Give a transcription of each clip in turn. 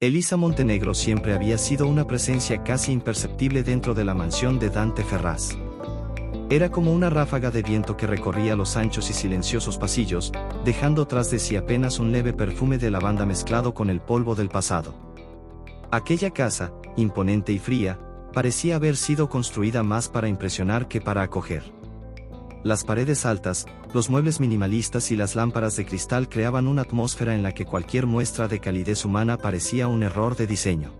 Elisa Montenegro siempre había sido una presencia casi imperceptible dentro de la mansión de Dante Ferraz. Era como una ráfaga de viento que recorría los anchos y silenciosos pasillos, dejando tras de sí apenas un leve perfume de lavanda mezclado con el polvo del pasado. Aquella casa, imponente y fría, parecía haber sido construida más para impresionar que para acoger. Las paredes altas, los muebles minimalistas y las lámparas de cristal creaban una atmósfera en la que cualquier muestra de calidez humana parecía un error de diseño.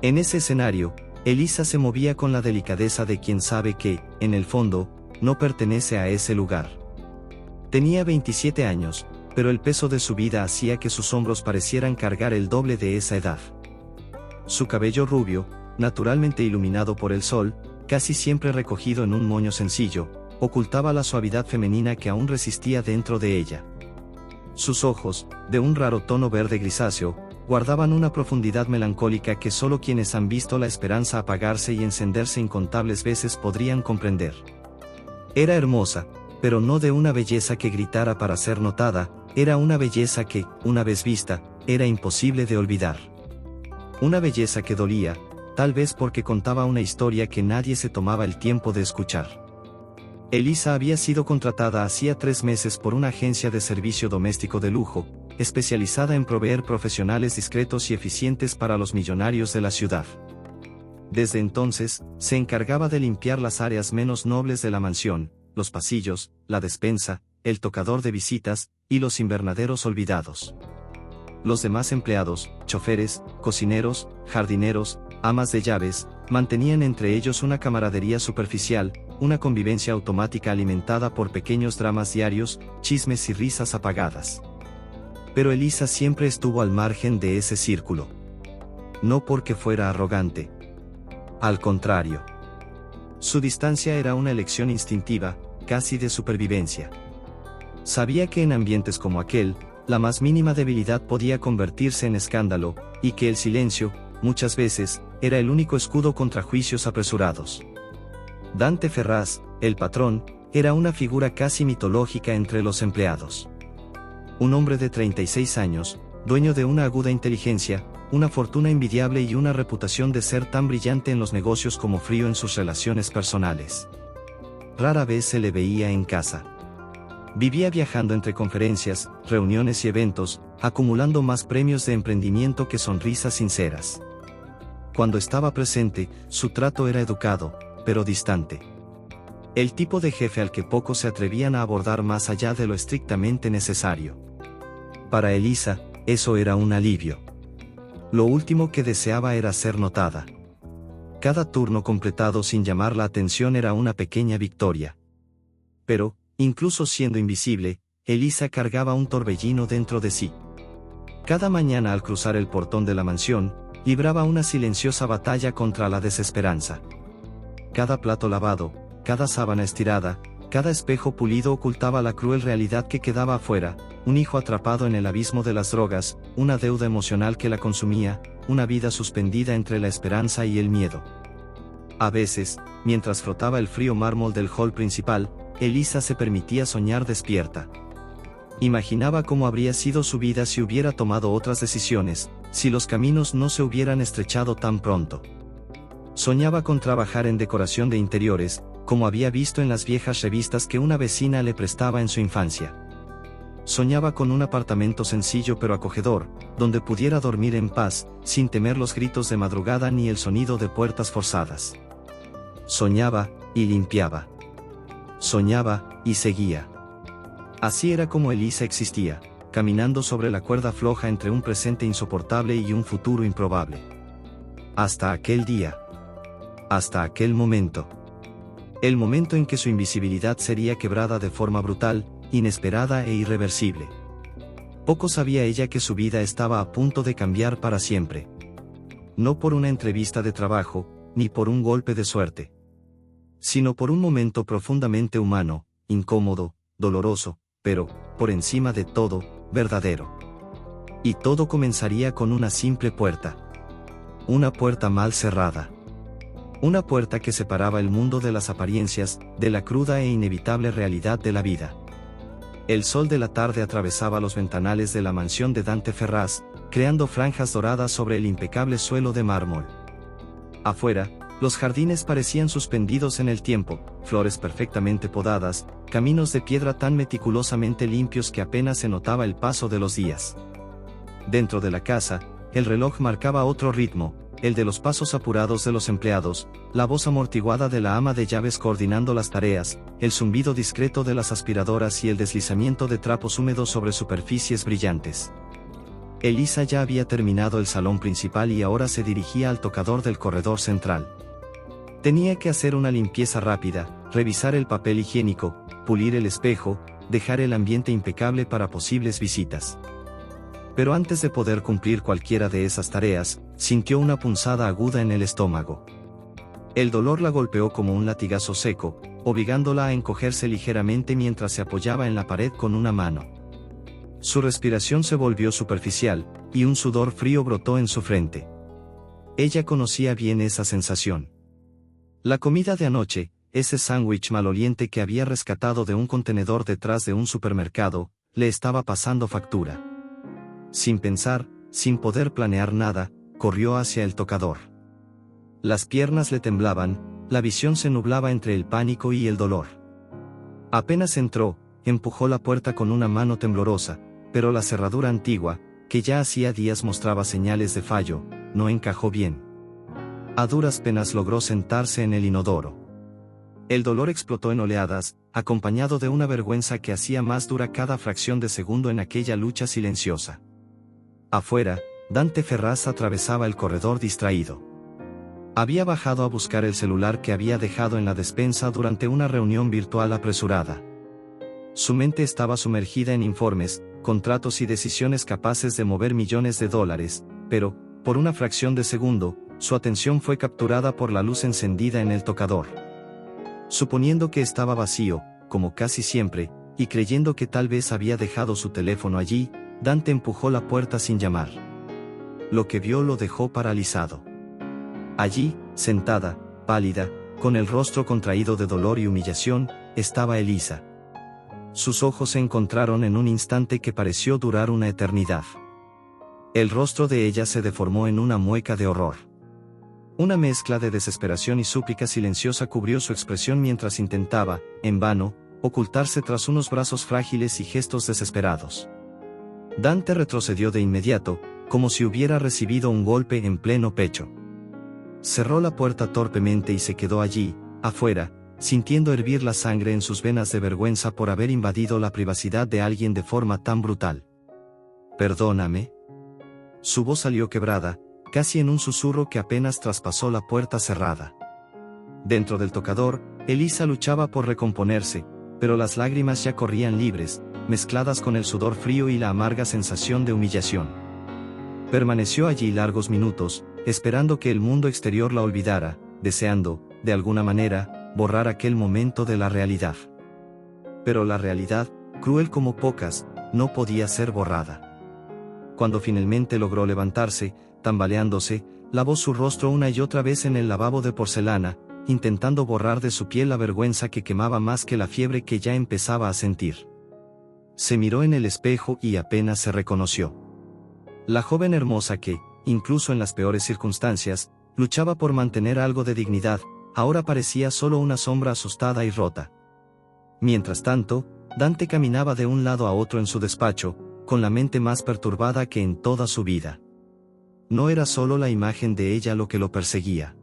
En ese escenario, Elisa se movía con la delicadeza de quien sabe que, en el fondo, no pertenece a ese lugar. Tenía 27 años, pero el peso de su vida hacía que sus hombros parecieran cargar el doble de esa edad. Su cabello rubio, naturalmente iluminado por el sol, casi siempre recogido en un moño sencillo, ocultaba la suavidad femenina que aún resistía dentro de ella. Sus ojos, de un raro tono verde grisáceo, guardaban una profundidad melancólica que solo quienes han visto la esperanza apagarse y encenderse incontables veces podrían comprender. Era hermosa, pero no de una belleza que gritara para ser notada, era una belleza que, una vez vista, era imposible de olvidar. Una belleza que dolía, tal vez porque contaba una historia que nadie se tomaba el tiempo de escuchar. Elisa había sido contratada hacía 3 meses por una agencia de servicio doméstico de lujo, especializada en proveer profesionales discretos y eficientes para los millonarios de la ciudad. Desde entonces, se encargaba de limpiar las áreas menos nobles de la mansión, los pasillos, la despensa, el tocador de visitas, y los invernaderos olvidados. Los demás empleados, choferes, cocineros, jardineros, amas de llaves, mantenían entre ellos una camaradería superficial, una convivencia automática alimentada por pequeños dramas diarios, chismes y risas apagadas. Pero Elisa siempre estuvo al margen de ese círculo. No porque fuera arrogante. Al contrario. Su distancia era una elección instintiva, casi de supervivencia. Sabía que en ambientes como aquel, la más mínima debilidad podía convertirse en escándalo, y que el silencio, muchas veces, era el único escudo contra juicios apresurados. Dante Ferraz, el patrón, era una figura casi mitológica entre los empleados. Un hombre de 36 años, dueño de una aguda inteligencia, una fortuna envidiable y una reputación de ser tan brillante en los negocios como frío en sus relaciones personales. Rara vez se le veía en casa. Vivía viajando entre conferencias, reuniones y eventos, acumulando más premios de emprendimiento que sonrisas sinceras. Cuando estaba presente, su trato era educado, pero distante. El tipo de jefe al que pocos se atrevían a abordar más allá de lo estrictamente necesario. Para Elisa, eso era un alivio. Lo último que deseaba era ser notada. Cada turno completado sin llamar la atención era una pequeña victoria. Pero, incluso siendo invisible, Elisa cargaba un torbellino dentro de sí. Cada mañana al cruzar el portón de la mansión, libraba una silenciosa batalla contra la desesperanza. Cada plato lavado, cada sábana estirada, cada espejo pulido ocultaba la cruel realidad que quedaba afuera, un hijo atrapado en el abismo de las drogas, una deuda emocional que la consumía, una vida suspendida entre la esperanza y el miedo. A veces, mientras frotaba el frío mármol del hall principal, Elisa se permitía soñar despierta. Imaginaba cómo habría sido su vida si hubiera tomado otras decisiones, si los caminos no se hubieran estrechado tan pronto. Soñaba con trabajar en decoración de interiores, como había visto en las viejas revistas que una vecina le prestaba en su infancia. Soñaba con un apartamento sencillo pero acogedor, donde pudiera dormir en paz, sin temer los gritos de madrugada ni el sonido de puertas forzadas. Soñaba, y limpiaba. Soñaba, y seguía. Así era como Elisa existía, caminando sobre la cuerda floja entre un presente insoportable y un futuro improbable. Hasta aquel día. Hasta aquel momento. El momento en que su invisibilidad sería quebrada de forma brutal, inesperada e irreversible. Poco sabía ella que su vida estaba a punto de cambiar para siempre. No por una entrevista de trabajo, ni por un golpe de suerte. Sino por un momento profundamente humano, incómodo, doloroso, pero, por encima de todo, verdadero. Y todo comenzaría con una simple puerta. Una puerta mal cerrada. Una puerta que separaba el mundo de las apariencias, de la cruda e inevitable realidad de la vida. El sol de la tarde atravesaba los ventanales de la mansión de Dante Ferraz, creando franjas doradas sobre el impecable suelo de mármol. Afuera, los jardines parecían suspendidos en el tiempo, flores perfectamente podadas, caminos de piedra tan meticulosamente limpios que apenas se notaba el paso de los días. Dentro de la casa, el reloj marcaba otro ritmo, el de los pasos apurados de los empleados, la voz amortiguada de la ama de llaves coordinando las tareas, el zumbido discreto de las aspiradoras y el deslizamiento de trapos húmedos sobre superficies brillantes. Elisa ya había terminado el salón principal y ahora se dirigía al tocador del corredor central. Tenía que hacer una limpieza rápida, revisar el papel higiénico, pulir el espejo, dejar el ambiente impecable para posibles visitas. Pero antes de poder cumplir cualquiera de esas tareas, sintió una punzada aguda en el estómago. El dolor la golpeó como un latigazo seco, obligándola a encogerse ligeramente mientras se apoyaba en la pared con una mano. Su respiración se volvió superficial, y un sudor frío brotó en su frente. Ella conocía bien esa sensación. La comida de anoche, ese sándwich maloliente que había rescatado de un contenedor detrás de un supermercado, le estaba pasando factura. Sin pensar, sin poder planear nada, corrió hacia el tocador. Las piernas le temblaban, la visión se nublaba entre el pánico y el dolor. Apenas entró, empujó la puerta con una mano temblorosa, pero la cerradura antigua, que ya hacía días mostraba señales de fallo, no encajó bien. A duras penas logró sentarse en el inodoro. El dolor explotó en oleadas, acompañado de una vergüenza que hacía más dura cada fracción de segundo en aquella lucha silenciosa. Afuera, Dante Ferraz atravesaba el corredor distraído. Había bajado a buscar el celular que había dejado en la despensa durante una reunión virtual apresurada. Su mente estaba sumergida en informes, contratos y decisiones capaces de mover millones de dólares, pero, por una fracción de segundo, su atención fue capturada por la luz encendida en el tocador. Suponiendo que estaba vacío, como casi siempre, y creyendo que tal vez había dejado su teléfono allí, Dante empujó la puerta sin llamar. Lo que vio lo dejó paralizado. Allí, sentada, pálida, con el rostro contraído de dolor y humillación, estaba Elisa. Sus ojos se encontraron en un instante que pareció durar una eternidad. El rostro de ella se deformó en una mueca de horror. Una mezcla de desesperación y súplica silenciosa cubrió su expresión mientras intentaba, en vano, ocultarse tras unos brazos frágiles y gestos desesperados. Dante retrocedió de inmediato, como si hubiera recibido un golpe en pleno pecho. Cerró la puerta torpemente y se quedó allí, afuera, sintiendo hervir la sangre en sus venas de vergüenza por haber invadido la privacidad de alguien de forma tan brutal. «Perdóname». Su voz salió quebrada, casi en un susurro que apenas traspasó la puerta cerrada. Dentro del tocador, Elisa luchaba por recomponerse, pero las lágrimas ya corrían libres, mezcladas con el sudor frío y la amarga sensación de humillación. Permaneció allí largos minutos, esperando que el mundo exterior la olvidara, deseando, de alguna manera, borrar aquel momento de la realidad. Pero la realidad, cruel como pocas, no podía ser borrada. Cuando finalmente logró levantarse, tambaleándose, lavó su rostro una y otra vez en el lavabo de porcelana, intentando borrar de su piel la vergüenza que quemaba más que la fiebre que ya empezaba a sentir. Se miró en el espejo y apenas se reconoció. La joven hermosa que, incluso en las peores circunstancias, luchaba por mantener algo de dignidad, ahora parecía solo una sombra asustada y rota. Mientras tanto, Dante caminaba de un lado a otro en su despacho, con la mente más perturbada que en toda su vida. No era solo la imagen de ella lo que lo perseguía.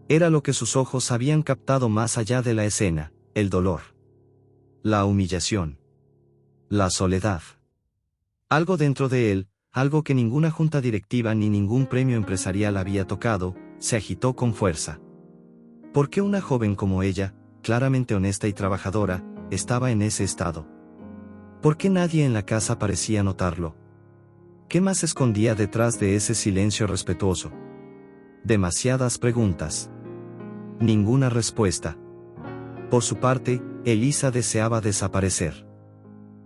Era lo que sus ojos habían captado más allá de la escena, el dolor. La humillación. La soledad. Algo dentro de él, algo que ninguna junta directiva ni ningún premio empresarial había tocado, se agitó con fuerza. ¿Por qué una joven como ella, claramente honesta y trabajadora, estaba en ese estado? ¿Por qué nadie en la casa parecía notarlo? ¿Qué más se escondía detrás de ese silencio respetuoso? Demasiadas preguntas. Ninguna respuesta. Por su parte, Elisa deseaba desaparecer.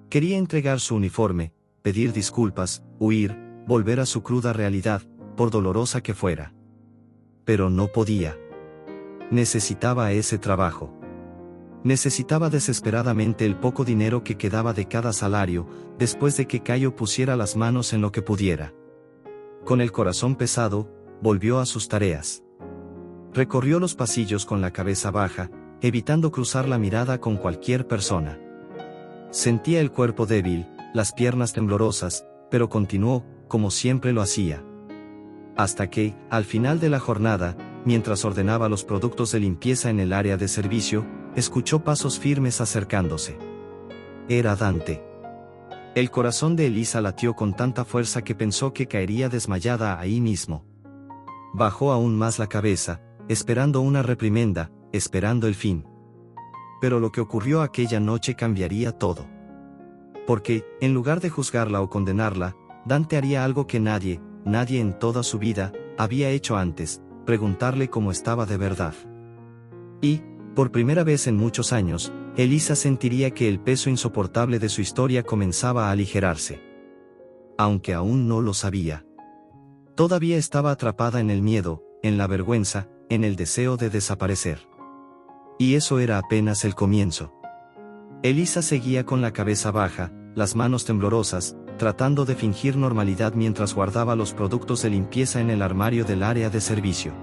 Quería entregar su uniforme, pedir disculpas, huir, volver a su cruda realidad, por dolorosa que fuera. Pero no podía. Necesitaba ese trabajo. Necesitaba desesperadamente el poco dinero que quedaba de cada salario, después de que Cayo pusiera las manos en lo que pudiera. con el corazón pesado, volvió a sus tareas. Recorrió los pasillos con la cabeza baja, evitando cruzar la mirada con cualquier persona. Sentía el cuerpo débil, las piernas temblorosas, pero continuó, como siempre lo hacía. Hasta que, al final de la jornada, mientras ordenaba los productos de limpieza en el área de servicio, escuchó pasos firmes acercándose. Era Dante. El corazón de Elisa latió con tanta fuerza que pensó que caería desmayada ahí mismo. Bajó aún más la cabeza, esperando una reprimenda, esperando el fin. Pero lo que ocurrió aquella noche cambiaría todo. Porque, en lugar de juzgarla o condenarla, Dante haría algo que nadie en toda su vida, había hecho antes, preguntarle cómo estaba de verdad. Y, por primera vez en muchos años, Elisa sentiría que el peso insoportable de su historia comenzaba a aligerarse. Aunque aún no lo sabía. Todavía estaba atrapada en el miedo, en la vergüenza, en el deseo de desaparecer. Y eso era apenas el comienzo. Elisa seguía con la cabeza baja, las manos temblorosas, tratando de fingir normalidad mientras guardaba los productos de limpieza en el armario del área de servicio.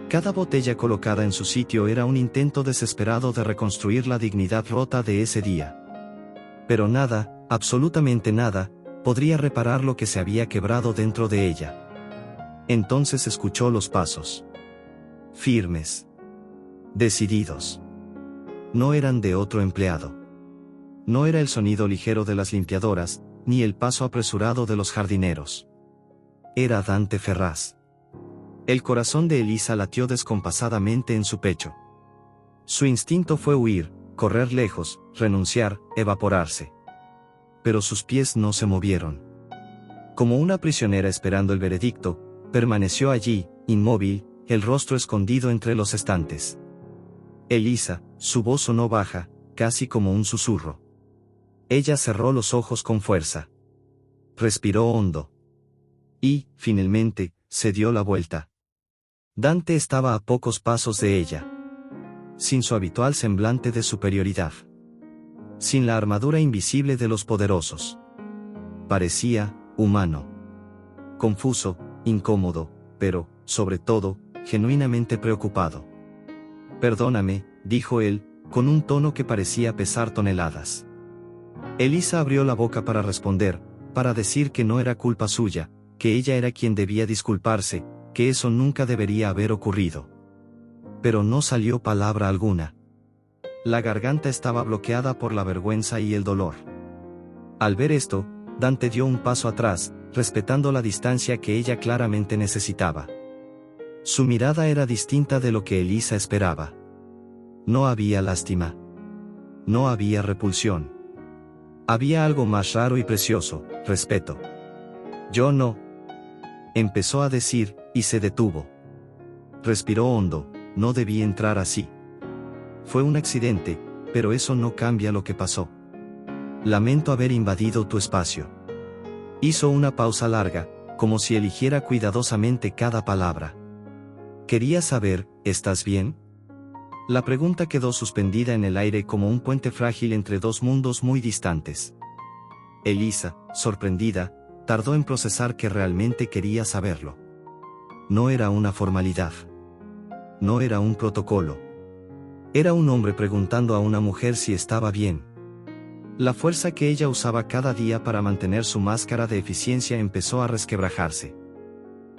Cada botella colocada en su sitio era un intento desesperado de reconstruir la dignidad rota de ese día. Pero nada, absolutamente nada, podría reparar lo que se había quebrado dentro de ella. Entonces escuchó los pasos. Firmes. Decididos. No eran de otro empleado. No era el sonido ligero de las limpiadoras, ni el paso apresurado de los jardineros. Era Dante Ferraz. El corazón de Elisa latió descompasadamente en su pecho. Su instinto fue huir, correr lejos, renunciar, evaporarse. Pero sus pies no se movieron. Como una prisionera esperando el veredicto, permaneció allí, inmóvil, el rostro escondido entre los estantes. Elisa, su voz sonó baja, casi como un susurro. Ella cerró los ojos con fuerza. Respiró hondo. Y, finalmente, se dio la vuelta. Dante estaba a pocos pasos de ella. Sin su habitual semblante de superioridad. Sin la armadura invisible de los poderosos. Parecía, humano. Confuso, incómodo, pero, sobre todo, genuinamente preocupado. Perdóname, dijo él, con un tono que parecía pesar toneladas. Elisa abrió la boca para responder, para decir que no era culpa suya, que ella era quien debía disculparse, que eso nunca debería haber ocurrido. Pero no salió palabra alguna. La garganta estaba bloqueada por la vergüenza y el dolor. Al ver esto, Dante dio un paso atrás, respetando la distancia que ella claramente necesitaba. Su mirada era distinta de lo que Elisa esperaba. No había lástima. No había repulsión. Había algo más raro y precioso, respeto. Yo no. Empezó a decir, y se detuvo. Respiró hondo, no debí entrar así. Fue un accidente, pero eso no cambia lo que pasó. Lamento haber invadido tu espacio. Hizo una pausa larga, como si eligiera cuidadosamente cada palabra. Quería saber, ¿estás bien? La pregunta quedó suspendida en el aire como un puente frágil entre dos mundos muy distantes. Elisa, sorprendida, tardó en procesar que realmente quería saberlo. No era una formalidad. No era un protocolo. Era un hombre preguntando a una mujer si estaba bien. La fuerza que ella usaba cada día para mantener su máscara de eficiencia empezó a resquebrajarse.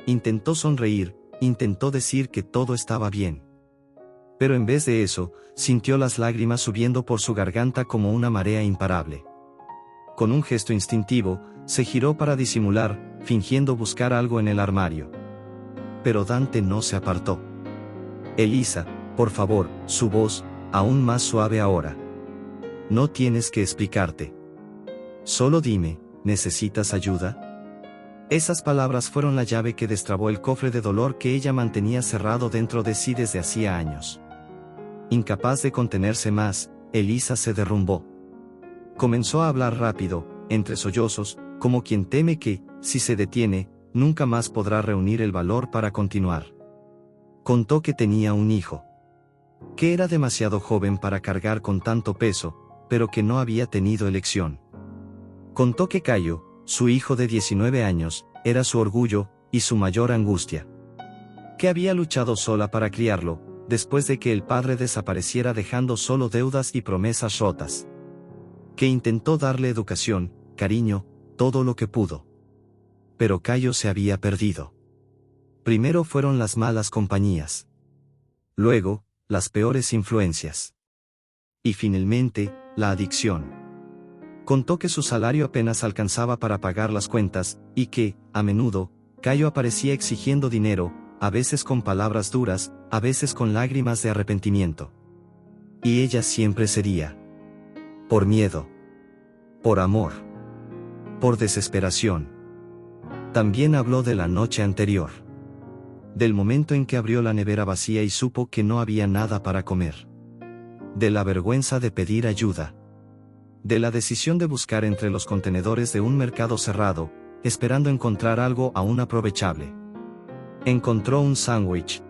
Intentó sonreír, intentó decir que todo estaba bien. Pero en vez de eso, sintió las lágrimas subiendo por su garganta como una marea imparable. Con un gesto instintivo, se giró para disimular, fingiendo buscar algo en el armario. Pero Dante no se apartó. Elisa, por favor, su voz, aún más suave ahora. No tienes que explicarte. Solo dime, ¿necesitas ayuda? Esas palabras fueron la llave que destrabó el cofre de dolor que ella mantenía cerrado dentro de sí desde hacía años. Incapaz de contenerse más, Elisa se derrumbó. Comenzó a hablar rápido, entre sollozos, como quien teme que, si se detiene, nunca más podrá reunir el valor para continuar. Contó que tenía un hijo. Que era demasiado joven para cargar con tanto peso, pero que no había tenido elección. Contó que Cayo, su hijo de 19 años, era su orgullo y su mayor angustia. Que había luchado sola para criarlo, después de que el padre desapareciera dejando solo deudas y promesas rotas. Que intentó darle educación, cariño, todo lo que pudo. Pero Caio se había perdido. Primero fueron las malas compañías. Luego, las peores influencias. Y finalmente, la adicción. Contó que su salario apenas alcanzaba para pagar las cuentas, y que, a menudo, Caio aparecía exigiendo dinero, a veces con palabras duras, a veces con lágrimas de arrepentimiento. Y ella siempre cedía. Por miedo. Por amor. Por desesperación. También habló de la noche anterior. Del momento en que abrió la nevera vacía y supo que no había nada para comer. De la vergüenza de pedir ayuda. De la decisión de buscar entre los contenedores de un mercado cerrado, esperando encontrar algo aún aprovechable. Encontró un sándwich.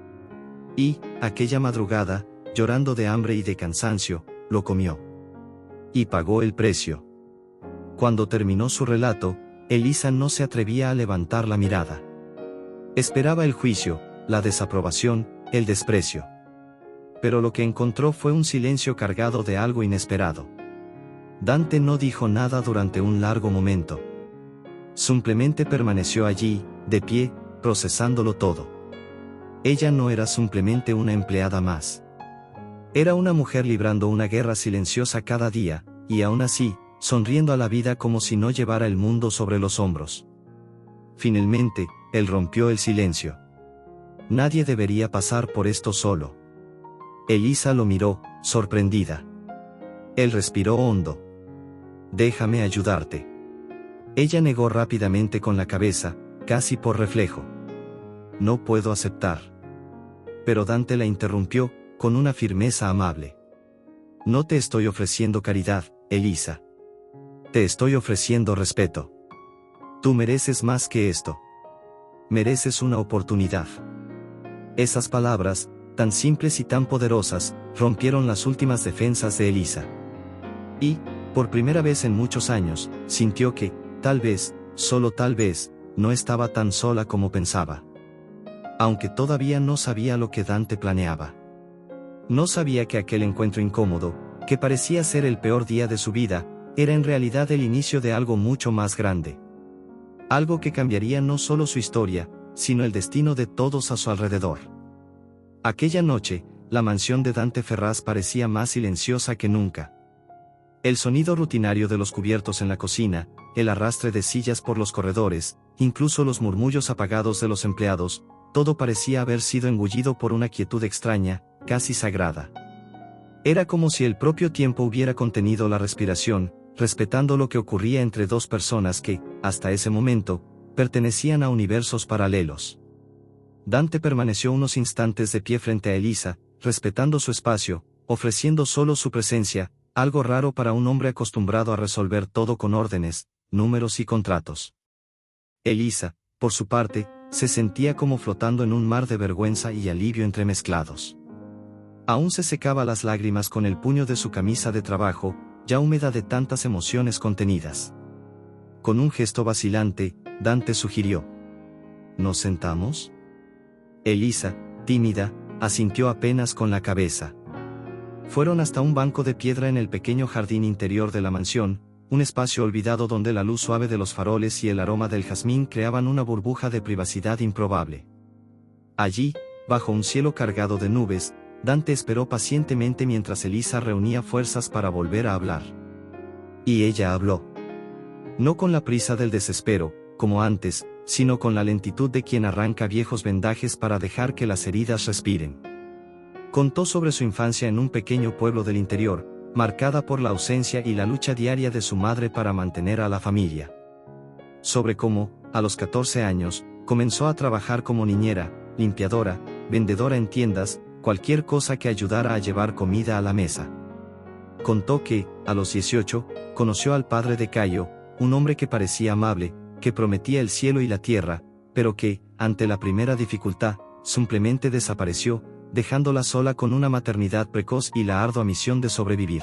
Y, aquella madrugada, llorando de hambre y de cansancio, lo comió. Y pagó el precio. Cuando terminó su relato, Elisa no se atrevía a levantar la mirada. Esperaba el juicio, la desaprobación, el desprecio. Pero lo que encontró fue un silencio cargado de algo inesperado. Dante no dijo nada durante un largo momento. Simplemente permaneció allí, de pie, procesándolo todo. Ella no era simplemente una empleada más. Era una mujer librando una guerra silenciosa cada día, y aún así, sonriendo a la vida como si no llevara el mundo sobre los hombros. Finalmente, él rompió el silencio. Nadie debería pasar por esto solo. Elisa lo miró, sorprendida. Él respiró hondo. Déjame ayudarte. Ella negó rápidamente con la cabeza, casi por reflejo. No puedo aceptar. Pero Dante la interrumpió, con una firmeza amable. No te estoy ofreciendo caridad, Elisa. Te estoy ofreciendo respeto. Tú mereces más que esto. Mereces una oportunidad. Esas palabras, tan simples y tan poderosas, rompieron las últimas defensas de Elisa. Y, por primera vez en muchos años, sintió que, tal vez, solo tal vez, no estaba tan sola como pensaba. Aunque todavía no sabía lo que Dante planeaba. No sabía que aquel encuentro incómodo, que parecía ser el peor día de su vida, era en realidad el inicio de algo mucho más grande. Algo que cambiaría no solo su historia, sino el destino de todos a su alrededor. Aquella noche, la mansión de Dante Ferraz parecía más silenciosa que nunca. El sonido rutinario de los cubiertos en la cocina, el arrastre de sillas por los corredores, incluso los murmullos apagados de los empleados, todo parecía haber sido engullido por una quietud extraña, casi sagrada. Era como si el propio tiempo hubiera contenido la respiración, respetando lo que ocurría entre dos personas que, hasta ese momento, pertenecían a universos paralelos. Dante permaneció unos instantes de pie frente a Elisa, respetando su espacio, ofreciendo solo su presencia, algo raro para un hombre acostumbrado a resolver todo con órdenes, números y contratos. Elisa, por su parte, se sentía como flotando en un mar de vergüenza y alivio entremezclados. Aún se secaba las lágrimas con el puño de su camisa de trabajo, ya húmeda de tantas emociones contenidas. Con un gesto vacilante, Dante sugirió: ¿nos sentamos? Elisa, tímida, asintió apenas con la cabeza. Fueron hasta un banco de piedra en el pequeño jardín interior de la mansión, un espacio olvidado donde la luz suave de los faroles y el aroma del jazmín creaban una burbuja de privacidad improbable. Allí, bajo un cielo cargado de nubes, Dante esperó pacientemente mientras Elisa reunía fuerzas para volver a hablar. Y ella habló. No con la prisa del desespero, como antes, sino con la lentitud de quien arranca viejos vendajes para dejar que las heridas respiren. Contó sobre su infancia en un pequeño pueblo del interior, marcada por la ausencia y la lucha diaria de su madre para mantener a la familia. Sobre cómo, a los 14 años, comenzó a trabajar como niñera, limpiadora, vendedora en tiendas, cualquier cosa que ayudara a llevar comida a la mesa. Contó que, a los 18, conoció al padre de Caio, un hombre que parecía amable, que prometía el cielo y la tierra, pero que, ante la primera dificultad, simplemente desapareció, dejándola sola con una maternidad precoz y la ardua misión de sobrevivir.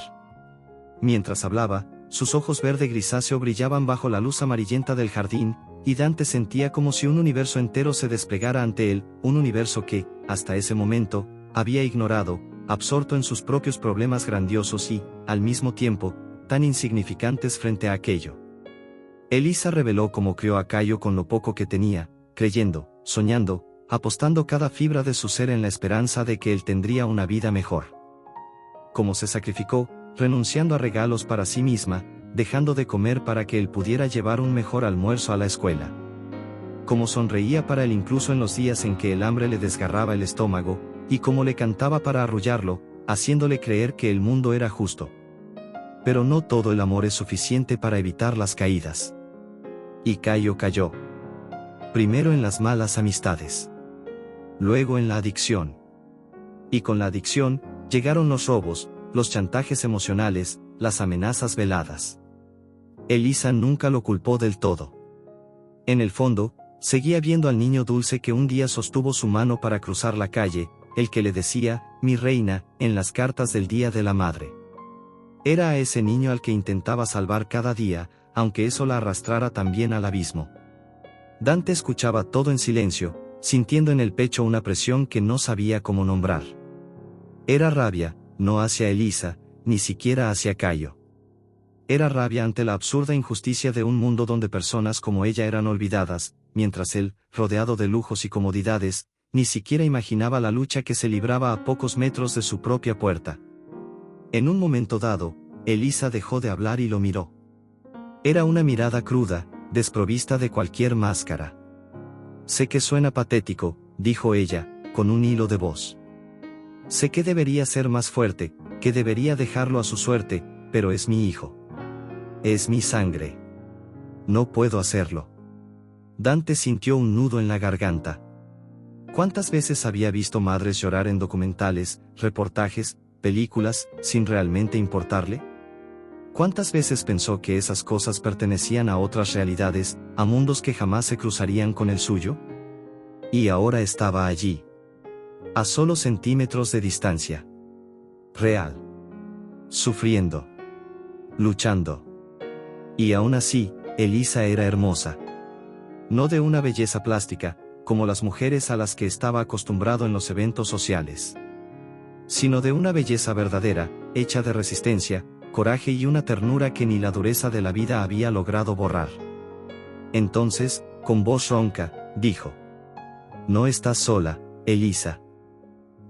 Mientras hablaba, sus ojos verde grisáceo brillaban bajo la luz amarillenta del jardín, y Dante sentía como si un universo entero se desplegara ante él, un universo que, hasta ese momento, había ignorado, absorto en sus propios problemas grandiosos y, al mismo tiempo, tan insignificantes frente a aquello. Elisa reveló cómo crió a Caio con lo poco que tenía, creyendo, soñando, apostando cada fibra de su ser en la esperanza de que él tendría una vida mejor. Cómo se sacrificó, renunciando a regalos para sí misma, dejando de comer para que él pudiera llevar un mejor almuerzo a la escuela. Cómo sonreía para él incluso en los días en que el hambre le desgarraba el estómago, y cómo le cantaba para arrullarlo, haciéndole creer que el mundo era justo. Pero no todo el amor es suficiente para evitar las caídas. Y Caio cayó. Primero en las malas amistades. Luego en la adicción. Y con la adicción, llegaron los robos, los chantajes emocionales, las amenazas veladas. Elisa nunca lo culpó del todo. En el fondo, seguía viendo al niño dulce que un día sostuvo su mano para cruzar la calle, el que le decía, mi reina, en las cartas del Día de la Madre. Era a ese niño al que intentaba salvar cada día, aunque eso la arrastrara también al abismo. Dante escuchaba todo en silencio, sintiendo en el pecho una presión que no sabía cómo nombrar. Era rabia, no hacia Elisa, ni siquiera hacia Caio. Era rabia ante la absurda injusticia de un mundo donde personas como ella eran olvidadas, mientras él, rodeado de lujos y comodidades, ni siquiera imaginaba la lucha que se libraba a pocos metros de su propia puerta. En un momento dado, Elisa dejó de hablar y lo miró. Era una mirada cruda, desprovista de cualquier máscara. Sé que suena patético, dijo ella, con un hilo de voz. Sé que debería ser más fuerte, que debería dejarlo a su suerte, pero es mi hijo. Es mi sangre. No puedo hacerlo. Dante sintió un nudo en la garganta. ¿Cuántas veces había visto madres llorar en documentales, reportajes, películas, sin realmente importarle? ¿Cuántas veces pensó que esas cosas pertenecían a otras realidades, a mundos que jamás se cruzarían con el suyo? Y ahora estaba allí. A solo centímetros de distancia. Real. Sufriendo. Luchando. Y aún así, Elisa era hermosa. No de una belleza plástica, como las mujeres a las que estaba acostumbrado en los eventos sociales. Sino de una belleza verdadera, hecha de resistencia, coraje y una ternura que ni la dureza de la vida había logrado borrar. Entonces, con voz ronca, dijo: No estás sola, Elisa.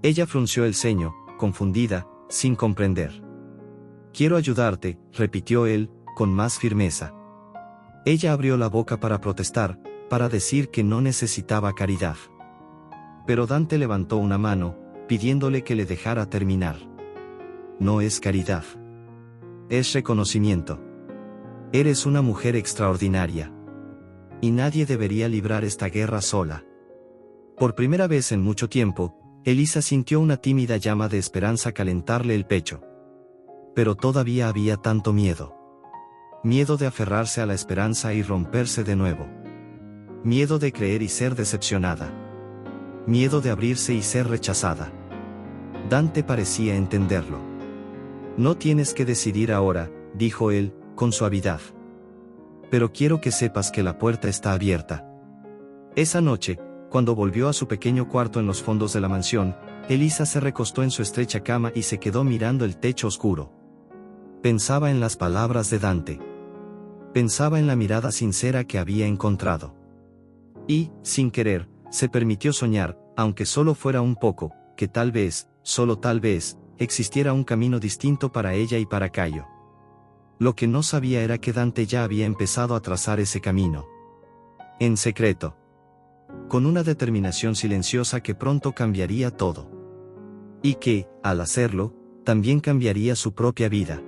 Ella frunció el ceño, confundida, sin comprender. Quiero ayudarte, repitió él, con más firmeza. Ella abrió la boca para protestar, para decir que no necesitaba caridad. Pero Dante levantó una mano, pidiéndole que le dejara terminar. No es caridad. Es reconocimiento. Eres una mujer extraordinaria. Y nadie debería librar esta guerra sola. Por primera vez en mucho tiempo, Elisa sintió una tímida llama de esperanza calentarle el pecho. Pero todavía había tanto miedo. Miedo de aferrarse a la esperanza y romperse de nuevo. Miedo de creer y ser decepcionada. Miedo de abrirse y ser rechazada. Dante parecía entenderlo. No tienes que decidir ahora, dijo él, con suavidad. Pero quiero que sepas que la puerta está abierta. Esa noche, cuando volvió a su pequeño cuarto en los fondos de la mansión, Elisa se recostó en su estrecha cama y se quedó mirando el techo oscuro. Pensaba en las palabras de Dante. Pensaba en la mirada sincera que había encontrado. Y, sin querer, se permitió soñar, aunque solo fuera un poco, que tal vez, solo tal vez, existiera un camino distinto para ella y para Caio. Lo que no sabía era que Dante ya había empezado a trazar ese camino. En secreto. Con una determinación silenciosa que pronto cambiaría todo. Y que, al hacerlo, también cambiaría su propia vida.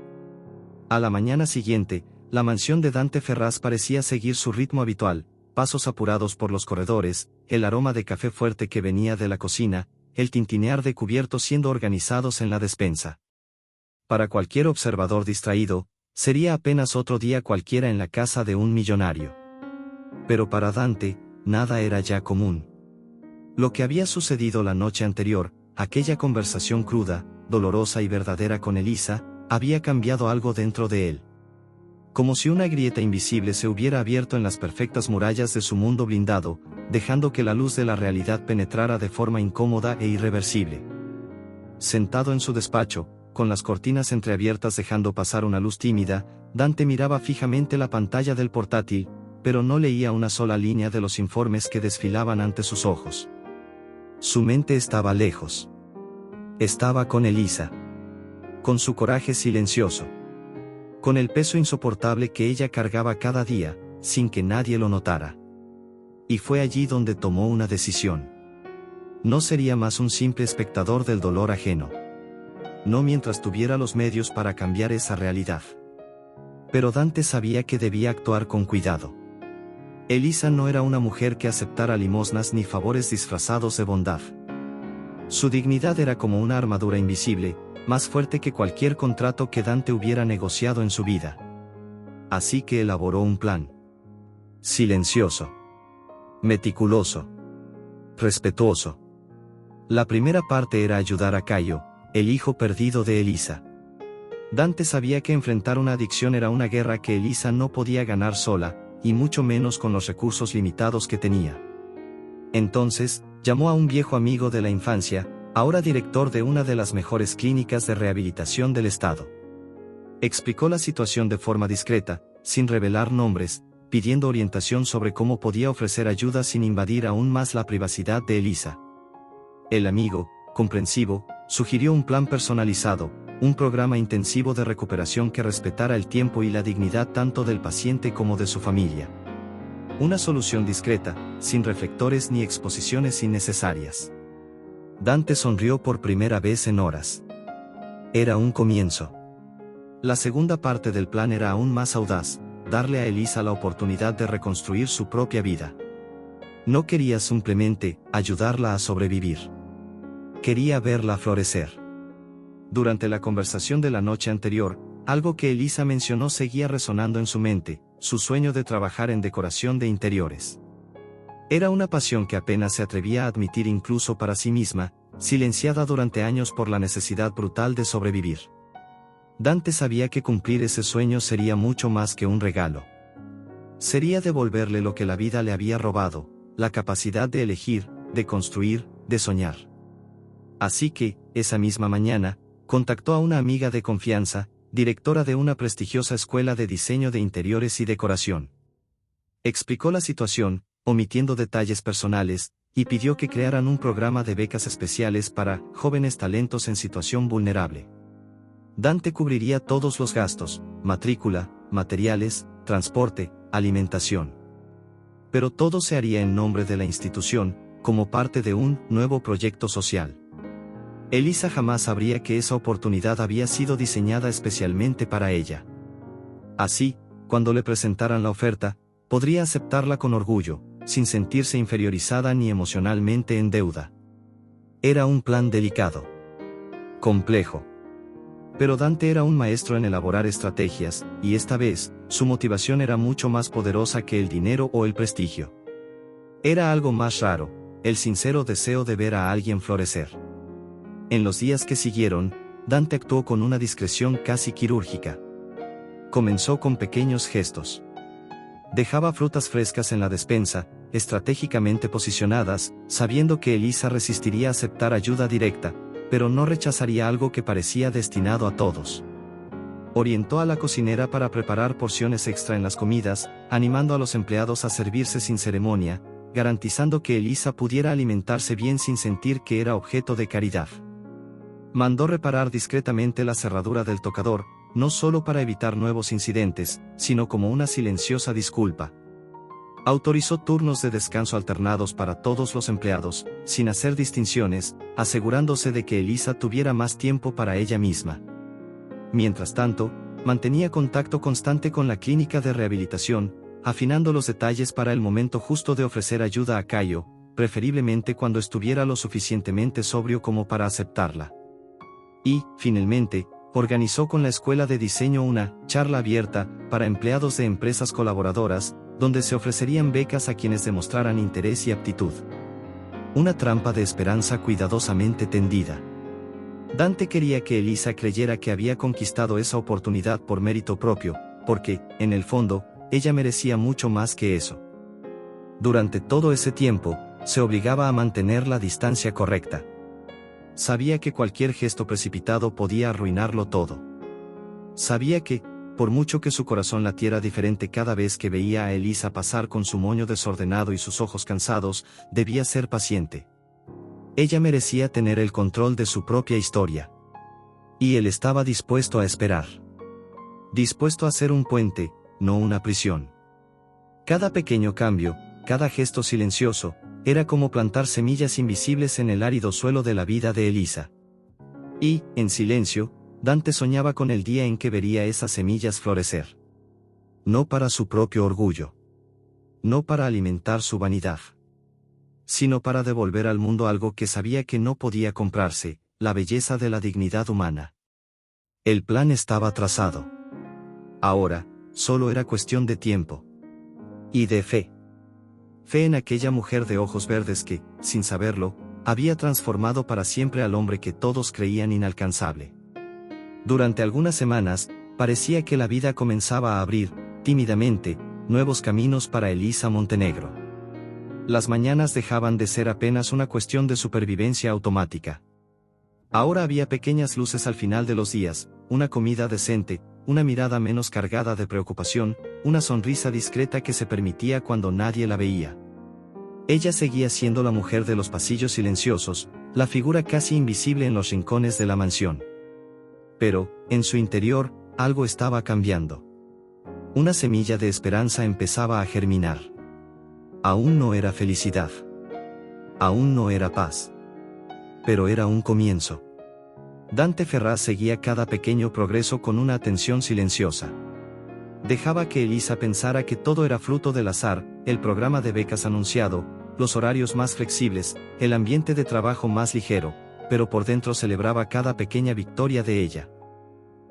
A la mañana siguiente, la mansión de Dante Ferraz parecía seguir su ritmo habitual, pasos apurados por los corredores, el aroma de café fuerte que venía de la cocina, el tintinear de cubiertos siendo organizados en la despensa. Para cualquier observador distraído, sería apenas otro día cualquiera en la casa de un millonario. Pero para Dante, nada era ya común. Lo que había sucedido la noche anterior, aquella conversación cruda, dolorosa y verdadera con Elisa, había cambiado algo dentro de él. como si una grieta invisible se hubiera abierto en las perfectas murallas de su mundo blindado, dejando que la luz de la realidad penetrara de forma incómoda e irreversible. Sentado en su despacho, con las cortinas entreabiertas dejando pasar una luz tímida, Dante miraba fijamente la pantalla del portátil, pero no leía una sola línea de los informes que desfilaban ante sus ojos. Su mente estaba lejos. Estaba con Elisa. Con su coraje silencioso. Con el peso insoportable que ella cargaba cada día, sin que nadie lo notara. Y fue allí donde tomó una decisión. No sería más un simple espectador del dolor ajeno. No mientras tuviera los medios para cambiar esa realidad. Pero Dante sabía que debía actuar con cuidado. Elisa no era una mujer que aceptara limosnas ni favores disfrazados de bondad. Su dignidad era como una armadura invisible, más fuerte que cualquier contrato que Dante hubiera negociado en su vida. Así que elaboró un plan. Silencioso. Meticuloso. Respetuoso. La primera parte era ayudar a Caio, el hijo perdido de Elisa. Dante sabía que enfrentar una adicción era una guerra que Elisa no podía ganar sola, y mucho menos con los recursos limitados que tenía. Entonces, llamó a un viejo amigo de la infancia, ahora director de una de las mejores clínicas de rehabilitación del estado. Explicó la situación de forma discreta, sin revelar nombres, pidiendo orientación sobre cómo podía ofrecer ayuda sin invadir aún más la privacidad de Elisa. El amigo, comprensivo, sugirió un plan personalizado, un programa intensivo de recuperación que respetara el tiempo y la dignidad tanto del paciente como de su familia. Una solución discreta, sin reflectores ni exposiciones innecesarias. Dante sonrió por primera vez en horas. Era un comienzo. La segunda parte del plan era aún más audaz, darle a Elisa la oportunidad de reconstruir su propia vida. No quería simplemente ayudarla a sobrevivir. Quería verla florecer. Durante la conversación de la noche anterior, algo que Elisa mencionó seguía resonando en su mente, su sueño de trabajar en decoración de interiores. Era una pasión que apenas se atrevía a admitir incluso para sí misma, silenciada durante años por la necesidad brutal de sobrevivir. Dante sabía que cumplir ese sueño sería mucho más que un regalo. Sería devolverle lo que la vida le había robado, la capacidad de elegir, de construir, de soñar. Así que, esa misma mañana, contactó a una amiga de confianza, directora de una prestigiosa escuela de diseño de interiores y decoración. Explicó la situación, omitiendo detalles personales, y pidió que crearan un programa de becas especiales para jóvenes talentos en situación vulnerable. Dante cubriría todos los gastos, matrícula, materiales, transporte, alimentación. Pero todo se haría en nombre de la institución, como parte de un nuevo proyecto social. Elisa jamás sabría que esa oportunidad había sido diseñada especialmente para ella. Así, cuando le presentaran la oferta, podría aceptarla con orgullo, sin sentirse inferiorizada ni emocionalmente en deuda. Era un plan delicado. Complejo. Pero Dante era un maestro en elaborar estrategias, y esta vez, su motivación era mucho más poderosa que el dinero o el prestigio. Era algo más raro, el sincero deseo de ver a alguien florecer. En los días que siguieron, Dante actuó con una discreción casi quirúrgica. Comenzó con pequeños gestos. Dejaba frutas frescas en la despensa, estratégicamente posicionadas, sabiendo que Elisa resistiría aceptar ayuda directa, pero no rechazaría algo que parecía destinado a todos. Orientó a la cocinera para preparar porciones extra en las comidas, animando a los empleados a servirse sin ceremonia, garantizando que Elisa pudiera alimentarse bien sin sentir que era objeto de caridad. Mandó reparar discretamente la cerradura del tocador, no solo para evitar nuevos incidentes, sino como una silenciosa disculpa. Autorizó turnos de descanso alternados para todos los empleados, sin hacer distinciones, asegurándose de que Elisa tuviera más tiempo para ella misma. Mientras tanto, mantenía contacto constante con la clínica de rehabilitación, afinando los detalles para el momento justo de ofrecer ayuda a Caio, preferiblemente cuando estuviera lo suficientemente sobrio como para aceptarla. Y, finalmente, organizó con la escuela de diseño una charla abierta para empleados de empresas colaboradoras, donde se ofrecerían becas a quienes demostraran interés y aptitud. Una trampa de esperanza cuidadosamente tendida. Dante quería que Elisa creyera que había conquistado esa oportunidad por mérito propio, porque, en el fondo, ella merecía mucho más que eso. Durante todo ese tiempo, se obligaba a mantener la distancia correcta. Sabía que cualquier gesto precipitado podía arruinarlo todo. Sabía que, por mucho que su corazón latiera diferente cada vez que veía a Elisa pasar con su moño desordenado y sus ojos cansados, debía ser paciente. Ella merecía tener el control de su propia historia. Y él estaba dispuesto a esperar. Dispuesto a ser un puente, no una prisión. Cada pequeño cambio, cada gesto silencioso, era como plantar semillas invisibles en el árido suelo de la vida de Elisa. Y, en silencio, Dante soñaba con el día en que vería esas semillas florecer. No para su propio orgullo. No para alimentar su vanidad. Sino para devolver al mundo algo que sabía que no podía comprarse, la belleza de la dignidad humana. El plan estaba trazado. Ahora, solo era cuestión de tiempo. Y de fe. Fe en aquella mujer de ojos verdes que, sin saberlo, había transformado para siempre al hombre que todos creían inalcanzable. Durante algunas semanas, parecía que la vida comenzaba a abrir, tímidamente, nuevos caminos para Elisa Montenegro. Las mañanas dejaban de ser apenas una cuestión de supervivencia automática. Ahora había pequeñas luces al final de los días, una comida decente, una mirada menos cargada de preocupación, una sonrisa discreta que se permitía cuando nadie la veía. Ella seguía siendo la mujer de los pasillos silenciosos, la figura casi invisible en los rincones de la mansión. Pero, en su interior, algo estaba cambiando. Una semilla de esperanza empezaba a germinar. Aún no era felicidad. Aún no era paz. Pero era un comienzo. Dante Ferraz seguía cada pequeño progreso con una atención silenciosa. Dejaba que Elisa pensara que todo era fruto del azar, el programa de becas anunciado, los horarios más flexibles, el ambiente de trabajo más ligero, pero por dentro celebraba cada pequeña victoria de ella.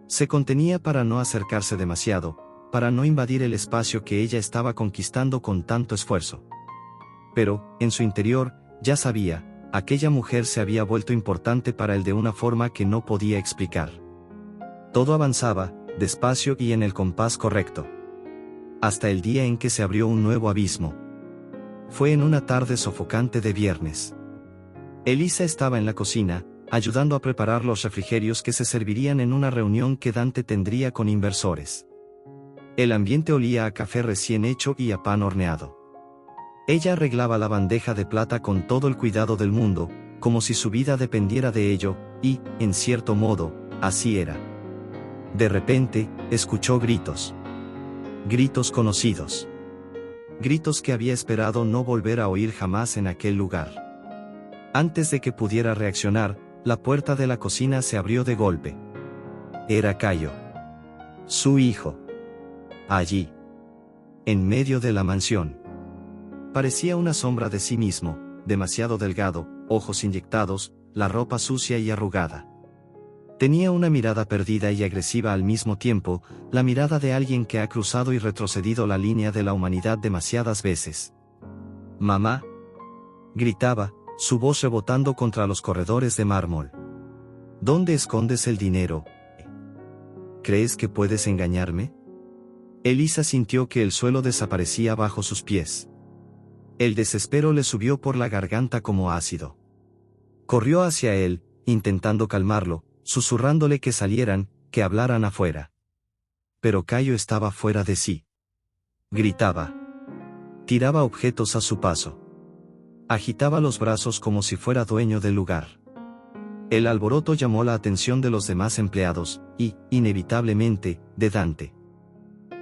Se contenía para no acercarse demasiado, para no invadir el espacio que ella estaba conquistando con tanto esfuerzo. Pero, en su interior, ya sabía, aquella mujer se había vuelto importante para él de una forma que no podía explicar. Todo avanzaba, despacio y en el compás correcto. Hasta el día en que se abrió un nuevo abismo. Fue en una tarde sofocante de viernes. Elisa estaba en la cocina, ayudando a preparar los refrigerios que se servirían en una reunión que Dante tendría con inversores. El ambiente olía a café recién hecho y a pan horneado. Ella arreglaba la bandeja de plata con todo el cuidado del mundo, como si su vida dependiera de ello, y, en cierto modo, así era. De repente, escuchó gritos. Gritos conocidos. Gritos que había esperado no volver a oír jamás en aquel lugar. Antes de que pudiera reaccionar, la puerta de la cocina se abrió de golpe. Era Caio. Su hijo. Allí. En medio de la mansión. Parecía una sombra de sí mismo, demasiado delgado, ojos inyectados, la ropa sucia y arrugada. Tenía una mirada perdida y agresiva al mismo tiempo, la mirada de alguien que ha cruzado y retrocedido la línea de la humanidad demasiadas veces. «Mamá», gritaba, su voz rebotando contra los corredores de mármol. «¿Dónde escondes el dinero? ¿Crees que puedes engañarme?» Elisa sintió que el suelo desaparecía bajo sus pies. El desespero le subió por la garganta como ácido. Corrió hacia él, intentando calmarlo, susurrándole que salieran, que hablaran afuera. Pero Caio estaba fuera de sí. Gritaba. Tiraba objetos a su paso. Agitaba los brazos como si fuera dueño del lugar. El alboroto llamó la atención de los demás empleados, y, inevitablemente, de Dante.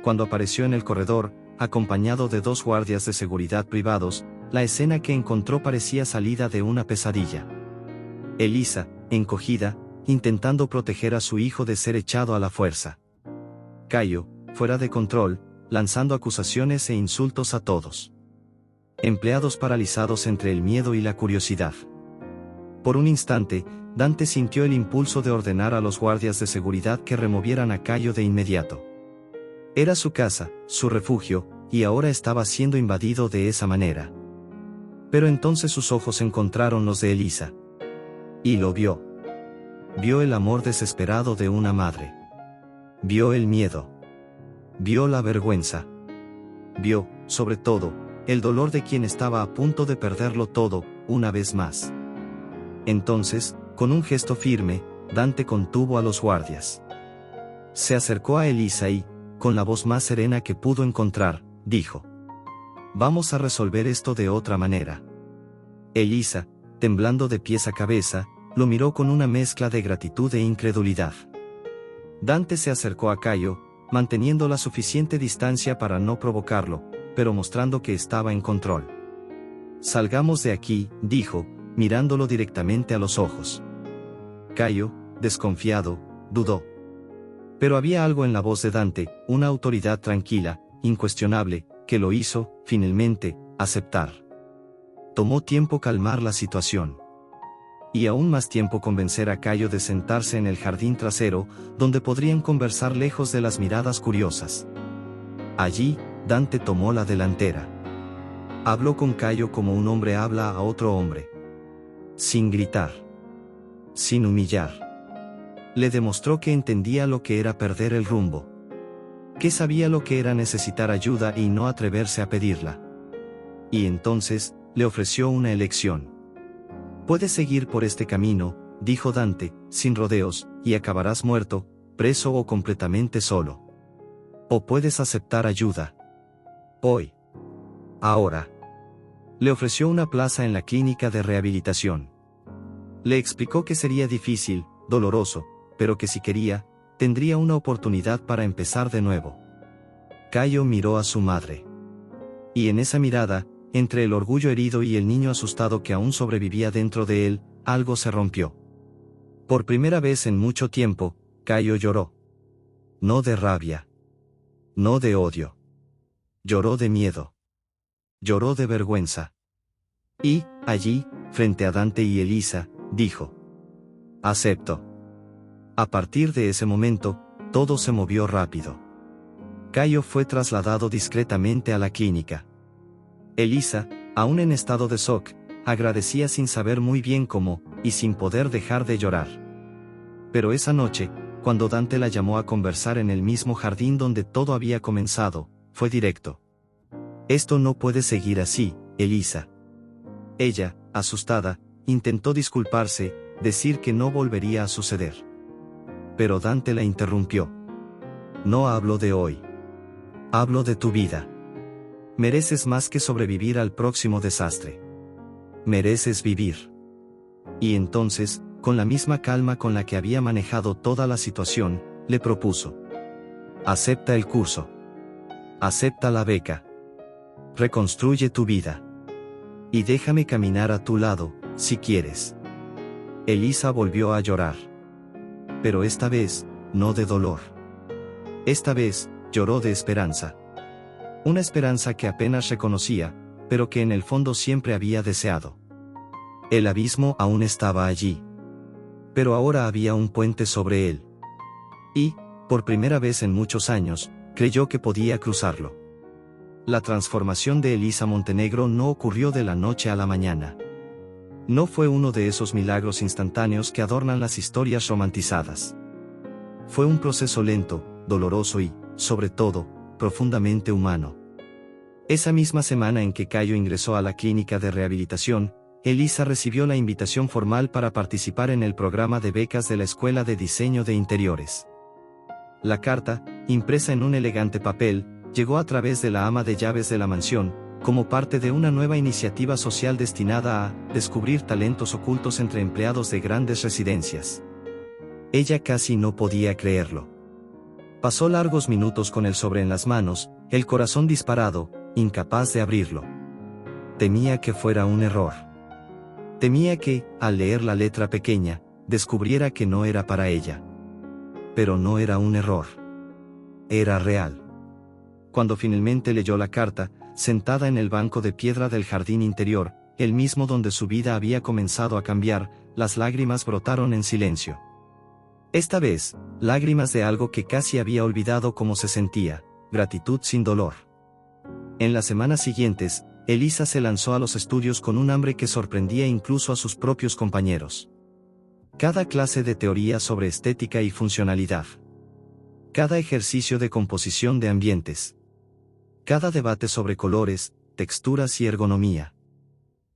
Cuando apareció en el corredor, acompañado de 2 guardias de seguridad privados, la escena que encontró parecía salida de una pesadilla. Elisa, encogida, intentando proteger a su hijo de ser echado a la fuerza. Caio, fuera de control, lanzando acusaciones e insultos a todos. Empleados paralizados entre el miedo y la curiosidad. Por un instante, Dante sintió el impulso de ordenar a los guardias de seguridad que removieran a Caio de inmediato. Era su casa, su refugio, y ahora estaba siendo invadido de esa manera. Pero entonces sus ojos encontraron los de Elisa. Y lo vio. Vio el amor desesperado de una madre. Vio el miedo. Vio la vergüenza. Vio, sobre todo, el dolor de quien estaba a punto de perderlo todo, una vez más. Entonces, con un gesto firme, Dante contuvo a los guardias. Se acercó a Elisa y, con la voz más serena que pudo encontrar, dijo: «Vamos a resolver esto de otra manera». Elisa, temblando de pies a cabeza, lo miró con una mezcla de gratitud e incredulidad. Dante se acercó a Cayo, manteniendo la suficiente distancia para no provocarlo, pero mostrando que estaba en control. «Salgamos de aquí», dijo, mirándolo directamente a los ojos. Cayo, desconfiado, dudó. Pero había algo en la voz de Dante, una autoridad tranquila, incuestionable, que lo hizo, finalmente, aceptar. Tomó tiempo calmar la situación. Y aún más tiempo convencer a Cayo de sentarse en el jardín trasero, donde podrían conversar lejos de las miradas curiosas. Allí, Dante tomó la delantera. Habló con Cayo como un hombre habla a otro hombre. Sin gritar. Sin humillar. Le demostró que entendía lo que era perder el rumbo. Que sabía lo que era necesitar ayuda y no atreverse a pedirla. Y entonces, le ofreció una elección. «Puedes seguir por este camino», dijo Dante, «sin rodeos, y acabarás muerto, preso o completamente solo. O puedes aceptar ayuda. Hoy. Ahora». Le ofreció una plaza en la clínica de rehabilitación. Le explicó que sería difícil, doloroso, pero que si quería, tendría una oportunidad para empezar de nuevo. Cayo miró a su madre. Y en esa mirada, entre el orgullo herido y el niño asustado que aún sobrevivía dentro de él, algo se rompió. Por primera vez en mucho tiempo, Cayo lloró. No de rabia. No de odio. Lloró de miedo. Lloró de vergüenza. Y, allí, frente a Dante y Elisa, dijo: «Acepto». A partir de ese momento, todo se movió rápido. Cayo fue trasladado discretamente a la clínica. Elisa, aún en estado de shock, agradecía sin saber muy bien cómo, y sin poder dejar de llorar. Pero esa noche, cuando Dante la llamó a conversar en el mismo jardín donde todo había comenzado, fue directo. «Esto no puede seguir así, Elisa». Ella, asustada, intentó disculparse, decir que no volvería a suceder. Pero Dante la interrumpió. «No hablo de hoy. Hablo de tu vida. Mereces más que sobrevivir al próximo desastre. Mereces vivir». Y entonces, con la misma calma con la que había manejado toda la situación, le propuso: «Acepta el curso. Acepta la beca. Reconstruye tu vida. Y déjame caminar a tu lado, si quieres». Elisa volvió a llorar. Pero esta vez, no de dolor. Esta vez, lloró de esperanza. Una esperanza que apenas reconocía, pero que en el fondo siempre había deseado. El abismo aún estaba allí. Pero ahora había un puente sobre él. Y, por primera vez en muchos años, creyó que podía cruzarlo. La transformación de Elisa Montenegro no ocurrió de la noche a la mañana. No fue uno de esos milagros instantáneos que adornan las historias romantizadas. Fue un proceso lento, doloroso y, sobre todo, profundamente humano. Esa misma semana en que Cayo ingresó a la clínica de rehabilitación, Elisa recibió la invitación formal para participar en el programa de becas de la Escuela de Diseño de Interiores. La carta, impresa en un elegante papel, llegó a través de la ama de llaves de la mansión, como parte de una nueva iniciativa social destinada a descubrir talentos ocultos entre empleados de grandes residencias. Ella casi no podía creerlo. Pasó largos minutos con el sobre en las manos, el corazón disparado, incapaz de abrirlo. Temía que fuera un error. Temía que, al leer la letra pequeña, descubriera que no era para ella. Pero no era un error. Era real. Cuando finalmente leyó la carta, sentada en el banco de piedra del jardín interior, el mismo donde su vida había comenzado a cambiar, las lágrimas brotaron en silencio. Esta vez, lágrimas de algo que casi había olvidado cómo se sentía, gratitud sin dolor. En las semanas siguientes, Elisa se lanzó a los estudios con un hambre que sorprendía incluso a sus propios compañeros. Cada clase de teoría sobre estética y funcionalidad. Cada ejercicio de composición de ambientes. Cada debate sobre colores, texturas y ergonomía.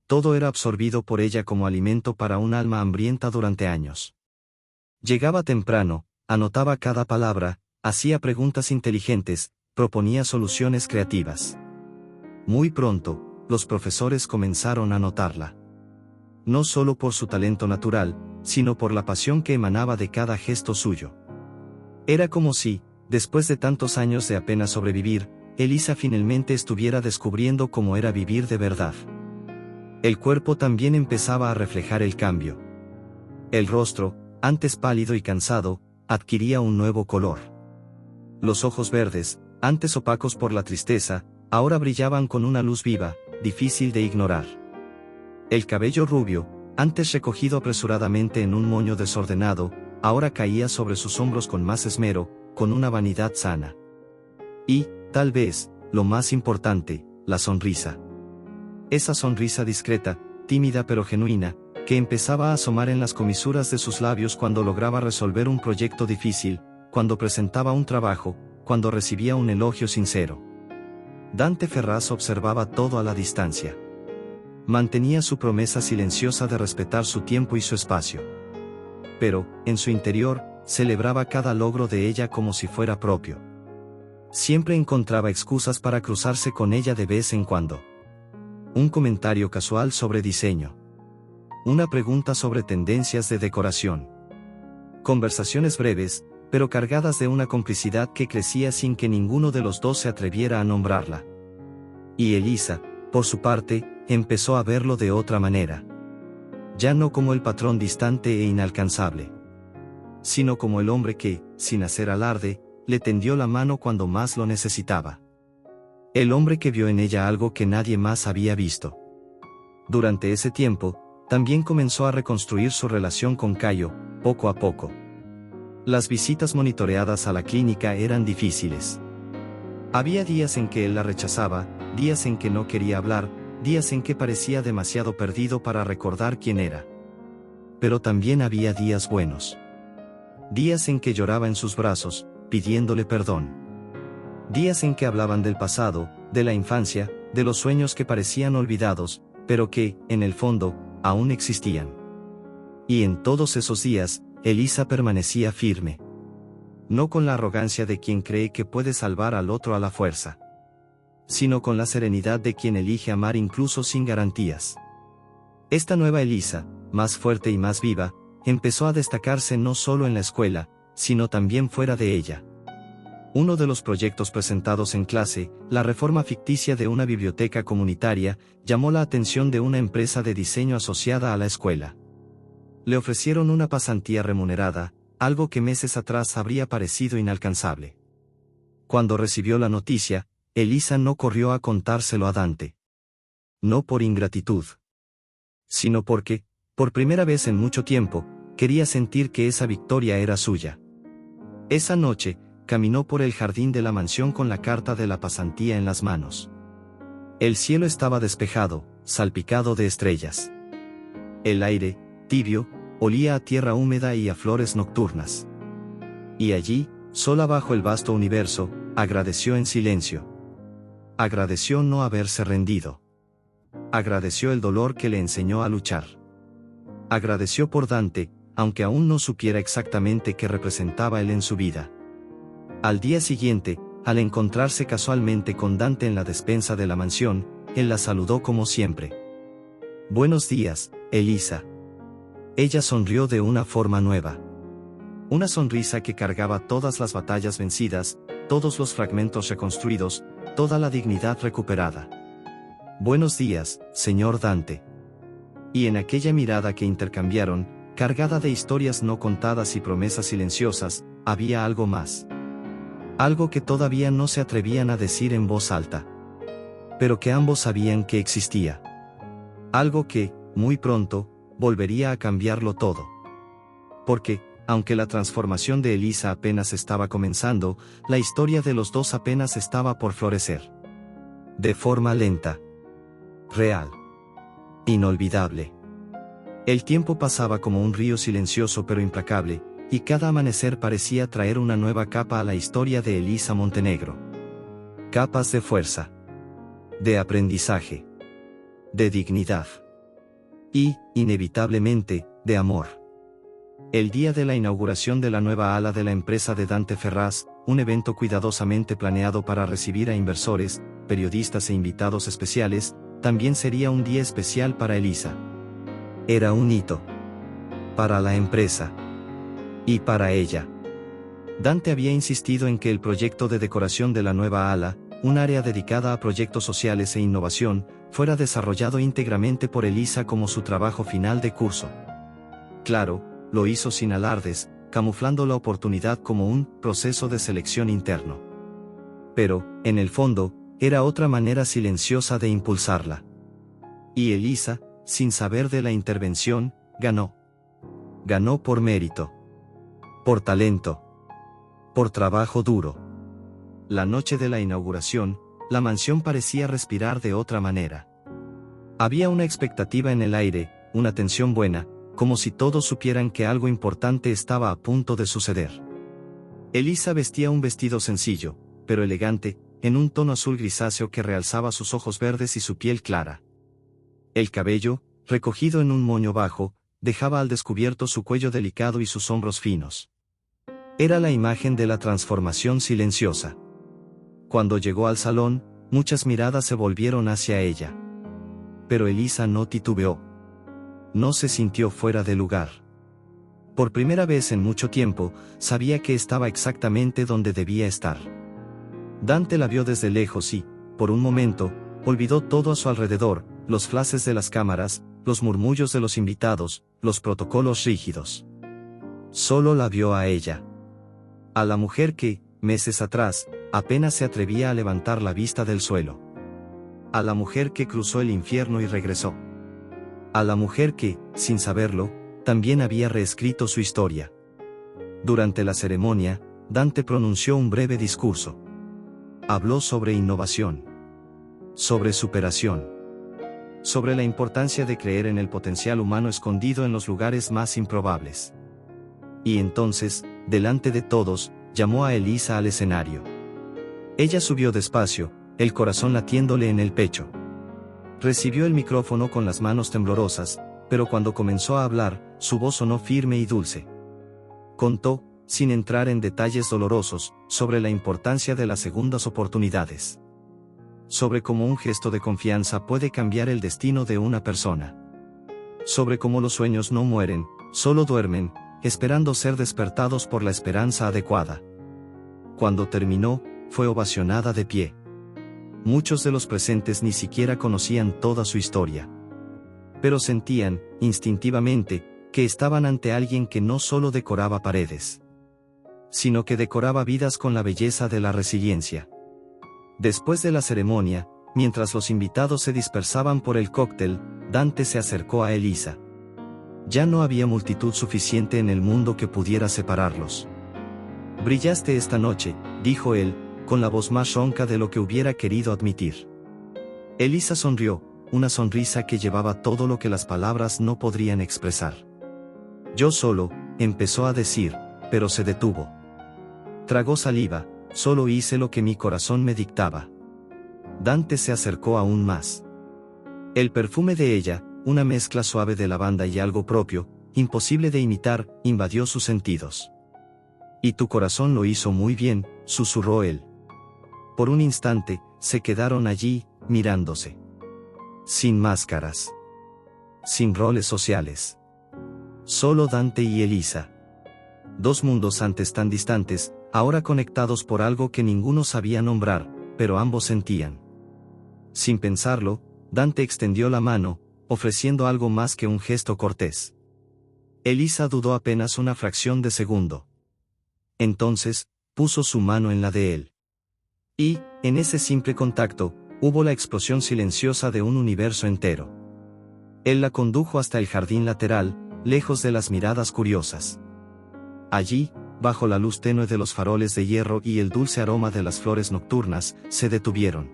Todo era absorbido por ella como alimento para un alma hambrienta durante años. Llegaba temprano, anotaba cada palabra, hacía preguntas inteligentes, proponía soluciones creativas. Muy pronto, los profesores comenzaron a notarla. No solo por su talento natural, sino por la pasión que emanaba de cada gesto suyo. Era como si, después de tantos años de apenas sobrevivir, Elisa finalmente estuviera descubriendo cómo era vivir de verdad. El cuerpo también empezaba a reflejar el cambio. El rostro, antes pálido y cansado, adquiría un nuevo color. Los ojos verdes, antes opacos por la tristeza, ahora brillaban con una luz viva, difícil de ignorar. El cabello rubio, antes recogido apresuradamente en un moño desordenado, ahora caía sobre sus hombros con más esmero, con una vanidad sana. Y, tal vez, lo más importante, la sonrisa. Esa sonrisa discreta, tímida pero genuina, que empezaba a asomar en las comisuras de sus labios cuando lograba resolver un proyecto difícil, cuando presentaba un trabajo, cuando recibía un elogio sincero. Dante Ferraz observaba todo a la distancia. Mantenía su promesa silenciosa de respetar su tiempo y su espacio. Pero, en su interior, celebraba cada logro de ella como si fuera propio. Siempre encontraba excusas para cruzarse con ella de vez en cuando. Un comentario casual sobre diseño. Una pregunta sobre tendencias de decoración. Conversaciones breves, pero cargadas de una complicidad que crecía sin que ninguno de los dos se atreviera a nombrarla. Y Elisa, por su parte, empezó a verlo de otra manera. Ya no como el patrón distante e inalcanzable, sino como el hombre que, sin hacer alarde, le tendió la mano cuando más lo necesitaba. El hombre que vio en ella algo que nadie más había visto. Durante ese tiempo, también comenzó a reconstruir su relación con Cayo, poco a poco. Las visitas monitoreadas a la clínica eran difíciles. Había días en que él la rechazaba, días en que no quería hablar, días en que parecía demasiado perdido para recordar quién era. Pero también había días buenos. Días en que lloraba en sus brazos, pidiéndole perdón. Días en que hablaban del pasado, de la infancia, de los sueños que parecían olvidados, pero que, en el fondo, aún existían. Y en todos esos días, Elisa permanecía firme. No con la arrogancia de quien cree que puede salvar al otro a la fuerza, sino con la serenidad de quien elige amar incluso sin garantías. Esta nueva Elisa, más fuerte y más viva, empezó a destacarse no solo en la escuela, sino también fuera de ella. Uno de los proyectos presentados en clase, la reforma ficticia de una biblioteca comunitaria, llamó la atención de una empresa de diseño asociada a la escuela. Le ofrecieron una pasantía remunerada, algo que meses atrás habría parecido inalcanzable. Cuando recibió la noticia, Elisa no corrió a contárselo a Dante. No por ingratitud, sino porque, por primera vez en mucho tiempo, quería sentir que esa victoria era suya. Esa noche, caminó por el jardín de la mansión con la carta de la pasantía en las manos. El cielo estaba despejado, salpicado de estrellas. El aire, tibio, olía a tierra húmeda y a flores nocturnas. Y allí, sola bajo el vasto universo, agradeció en silencio. Agradeció no haberse rendido. Agradeció el dolor que le enseñó a luchar. Agradeció por Dante, aunque aún no supiera exactamente qué representaba él en su vida. Al día siguiente, al encontrarse casualmente con Dante en la despensa de la mansión, él la saludó como siempre. «Buenos días, Elisa». Ella sonrió de una forma nueva. Una sonrisa que cargaba todas las batallas vencidas, todos los fragmentos reconstruidos, toda la dignidad recuperada. «Buenos días, señor Dante». Y en aquella mirada que intercambiaron, cargada de historias no contadas y promesas silenciosas, había algo más. Algo que todavía no se atrevían a decir en voz alta, pero que ambos sabían que existía. Algo que, muy pronto, volvería a cambiarlo todo. Porque, aunque la transformación de Elisa apenas estaba comenzando, la historia de los dos apenas estaba por florecer. De forma lenta. Real. Inolvidable. El tiempo pasaba como un río silencioso pero implacable, y cada amanecer parecía traer una nueva capa a la historia de Elisa Montenegro. Capas de fuerza, de aprendizaje, de dignidad y, inevitablemente, de amor. El día de la inauguración de la nueva ala de la empresa de Dante Ferraz, un evento cuidadosamente planeado para recibir a inversores, periodistas e invitados especiales, también sería un día especial para Elisa. Era un hito para la empresa y para ella. Dante había insistido en que el proyecto de decoración de la nueva ala, un área dedicada a proyectos sociales e innovación, fuera desarrollado íntegramente por Elisa como su trabajo final de curso. Claro, lo hizo sin alardes, camuflando la oportunidad como un proceso de selección interno. Pero, en el fondo, era otra manera silenciosa de impulsarla. Y Elisa, sin saber de la intervención, ganó. Ganó por mérito, por talento, por trabajo duro. La noche de la inauguración, la mansión parecía respirar de otra manera. Había una expectativa en el aire, una tensión buena, como si todos supieran que algo importante estaba a punto de suceder. Elisa vestía un vestido sencillo, pero elegante, en un tono azul grisáceo que realzaba sus ojos verdes y su piel clara. El cabello, recogido en un moño bajo, dejaba al descubierto su cuello delicado y sus hombros finos. Era la imagen de la transformación silenciosa. Cuando llegó al salón, muchas miradas se volvieron hacia ella. Pero Elisa no titubeó. No se sintió fuera de lugar. Por primera vez en mucho tiempo, sabía que estaba exactamente donde debía estar. Dante la vio desde lejos y, por un momento, olvidó todo a su alrededor, los flashes de las cámaras, los murmullos de los invitados, los protocolos rígidos. Solo la vio a ella. A la mujer que, meses atrás, apenas se atrevía a levantar la vista del suelo. A la mujer que cruzó el infierno y regresó. A la mujer que, sin saberlo, también había reescrito su historia. Durante la ceremonia, Dante pronunció un breve discurso. Habló sobre innovación, sobre superación, sobre la importancia de creer en el potencial humano escondido en los lugares más improbables. Y entonces, delante de todos, llamó a Elisa al escenario. Ella subió despacio, el corazón latiéndole en el pecho. Recibió el micrófono con las manos temblorosas, pero cuando comenzó a hablar, su voz sonó firme y dulce. Contó, sin entrar en detalles dolorosos, sobre la importancia de las segundas oportunidades. Sobre cómo un gesto de confianza puede cambiar el destino de una persona. Sobre cómo los sueños no mueren, solo duermen, esperando ser despertados por la esperanza adecuada. Cuando terminó, fue ovacionada de pie. Muchos de los presentes ni siquiera conocían toda su historia. Pero sentían, instintivamente, que estaban ante alguien que no solo decoraba paredes, sino que decoraba vidas con la belleza de la resiliencia. Después de la ceremonia, mientras los invitados se dispersaban por el cóctel, Dante se acercó a Elisa. Ya no había multitud suficiente en el mundo que pudiera separarlos. Brillaste esta noche, dijo él, con la voz más ronca de lo que hubiera querido admitir. Elisa sonrió, una sonrisa que llevaba todo lo que las palabras no podrían expresar. Yo solo, empezó a decir, pero se detuvo. Tragó saliva, solo hice lo que mi corazón me dictaba. Dante se acercó aún más. El perfume de ella, una mezcla suave de lavanda y algo propio, imposible de imitar, invadió sus sentidos. Y tu corazón lo hizo muy bien, susurró él. Por un instante, se quedaron allí, mirándose. Sin máscaras. Sin roles sociales. Solo Dante y Elisa. Dos mundos antes tan distantes, ahora conectados por algo que ninguno sabía nombrar, pero ambos sentían. Sin pensarlo, Dante extendió la mano, ofreciendo algo más que un gesto cortés. Elisa dudó apenas una fracción de segundo. Entonces, puso su mano en la de él. Y, en ese simple contacto, hubo la explosión silenciosa de un universo entero. Él la condujo hasta el jardín lateral, lejos de las miradas curiosas. Allí, bajo la luz tenue de los faroles de hierro y el dulce aroma de las flores nocturnas, se detuvieron.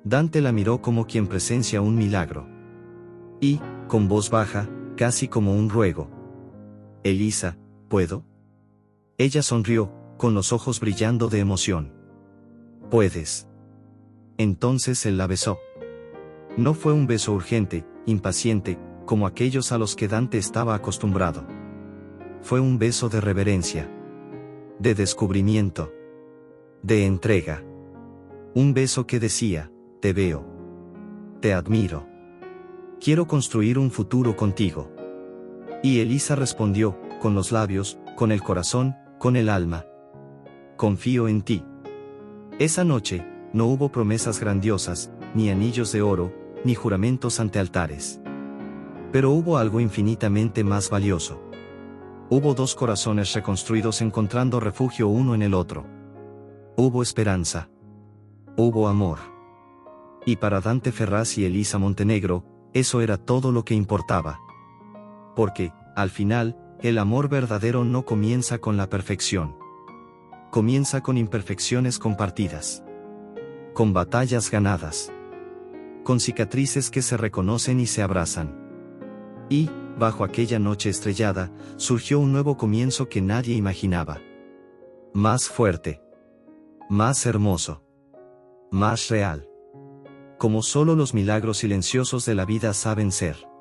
Dante la miró como quien presencia un milagro. Y, con voz baja, casi como un ruego. Elisa, ¿puedo? Ella sonrió, con los ojos brillando de emoción. ¿Puedes? Entonces él la besó. No fue un beso urgente, impaciente, como aquellos a los que Dante estaba acostumbrado. Fue un beso de reverencia, de descubrimiento, de entrega. Un beso que decía, te veo, te admiro, quiero construir un futuro contigo. Y Elisa respondió, con los labios, con el corazón, con el alma. Confío en ti. Esa noche, no hubo promesas grandiosas, ni anillos de oro, ni juramentos ante altares. Pero hubo algo infinitamente más valioso. Hubo dos corazones reconstruidos encontrando refugio uno en el otro. Hubo esperanza. Hubo amor. Y para Dante Ferraz y Elisa Montenegro, eso era todo lo que importaba. Porque, al final, el amor verdadero no comienza con la perfección. Comienza con imperfecciones compartidas. Con batallas ganadas. Con cicatrices que se reconocen y se abrazan. Y, bajo aquella noche estrellada, surgió un nuevo comienzo que nadie imaginaba. Más fuerte. Más hermoso. Más real. Como solo los milagros silenciosos de la vida saben ser.